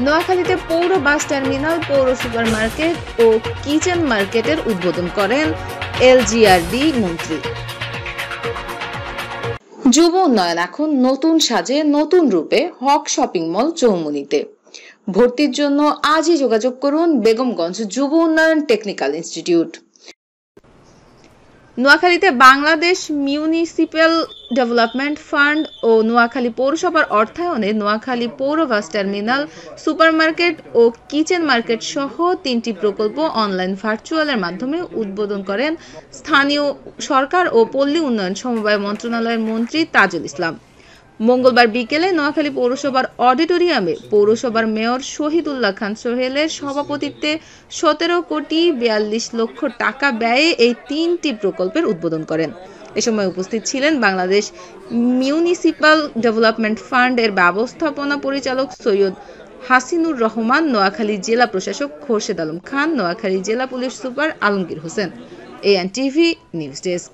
নোয়াখালীতে পৌর bus terminal, পৌর সুপার মার্কেট ও কিচেন মার্কেটের উদ্বোধন করেন এলজিআরডি মন্ত্রী। যুব উন্নয়ন এখন নতুন সাজে নতুন রূপে হক শপিং মল চৌমুহনীতে। ভর্তির জন্য আজই যোগাযোগ করুন বেগমগঞ্জ যুব উন্নয়ন টেকনিক্যাল ইনস্টিটিউট। নোয়াখালীতে বাংলাদেশ মিউনিসিপ্যাল ডেভেলপমেন্ট ফান্ড ও নোয়াখালী পৌরসভার অর্থায়নে নোয়াখালী পৌর বাস টার্মিনাল, সুপারমার্কেট ও কিচেন মার্কেট সহ 3টি প্রকল্প অনলাইন ভার্চুয়ালের মাধ্যমে উদ্বোধন করেন স্থানীয় সরকার ও পল্লী উন্নয়ন সমবায় মন্ত্রণালয়ের মন্ত্রী তাজুল ইসলাম। মঙ্গলবার বিকেলে নোয়াখালী পৌরসভার অডিটোরিয়ামে পৌরসভার মেয়র শহীদুল্লাহ খান সোহেলের সভাপতিত্বে 17 কোটি 42 লক্ষ টাকা ব্যয়ে এই 3টি প্রকল্পের উদ্বোধন করেন। এ সময় উপস্থিত ছিলেন বাংলাদেশ মিউনিসিপ্যাল ডেভেলপমেন্ট ফান্ড এর ব্যবস্থাপনা পরিচালক সৈয়দ হাসিনুর রহমান, নোয়াখালী জেলা প্রশাসক খোরশেদ আলম খান, নোয়াখালী জেলা police super Alamgir Hossain. ANTV news desk.